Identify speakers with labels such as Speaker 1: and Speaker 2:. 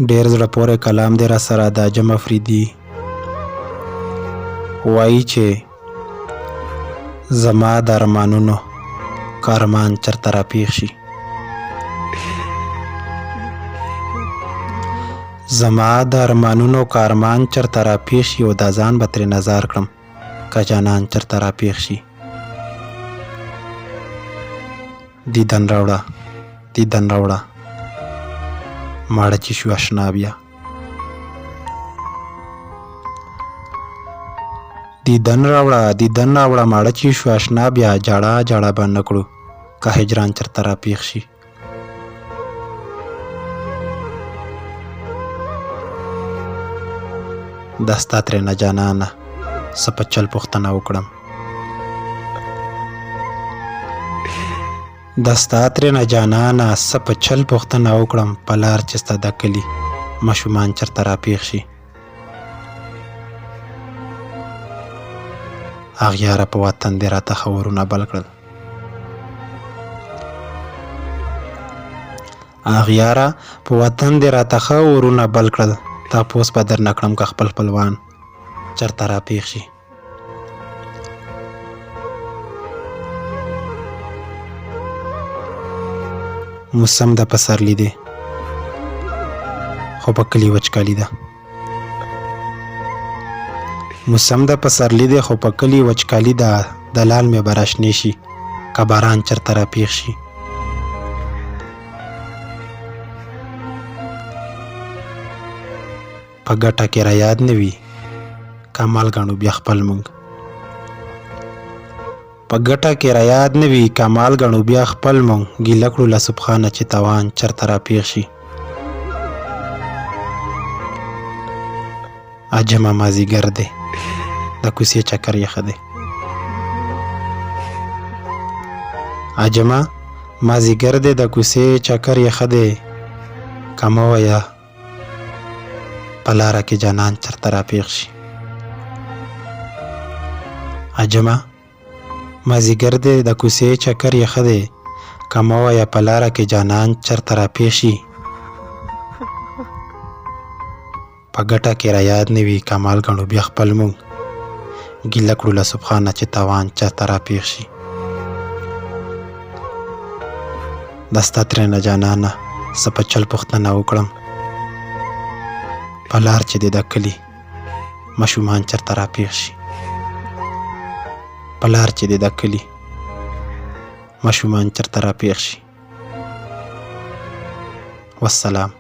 Speaker 1: ډېر زړه پورې کلام دی را سره د اجم افریدي وایي چې زما د ارمانونو کارمان چرته راپېښ شي، زما د ارمانونو کارمان چرته راپېښ شي او دا ځان به ترې نظر کړم که جانان چرته راپېښ شي. دیدن راوړه دیدن راوړه ماړه چې شو اشنا بیا، دیدن راوړه دیدن راوړه ماړه چې شو اشنا بیا، جاړه جاړه به نه کړو که هجران چرته راپېښ شي. دا ستا ترېنه جانانه څه په چل پوښتنه وکړم، دا ستا ترېنه جانانه څه په چل پوښتنه وکړم، په لار چې ستا د کلي ماشومان چرته راپېښ شي. اغیاره په وطن دې راته ښه ورونه بل کړل، اغیاره په وطن دې راته ښه ورونه بل کړل، تپوس به درنه کړم که خپل خپلوان چرته راپېښ شي. موسم د پسرلی دی خو په کلي وچکالي ده، موسم د پسرلی دی خو په کلي وچکالي ده، دلال مې به راشنې شي که باران چرته راپېښ شي. په ګټه کې را یاد نه وي کمال ګڼو بیا خپل مونږ، په ګټه کې را یاد نه وي کمال ګڼو بیا خپل مونږ، ګیله کړو له سبحانه چې تاوان چرته راپېښ شي. عجمه مازدیګر دی د کوڅې چکر یې ښه دی، عجمه مازدیګر دی د کوڅې چکر یې ښه دی، که مه وایه په لاره کې جانان چرته راپېښ شي. عجمه مازدیګر دی د کوڅې چکر یې ښه دی، که مه وایه په لاره کې جانان چرته راپېښ شي. په ګټه کې را یاد نه وي کمال ګڼو بیا خپل مونږ، ګیله کړو له سبحانه چې تاوان چرته راپېښ شي. دا ستا ترېنه جانانه څه په چل پوښتنه وکړم، په لار چې دې د کلي ماشومان چرته راپېښ شي، په لار چې دې د کلي ماشومان چرته راپېښ شي. والسلام.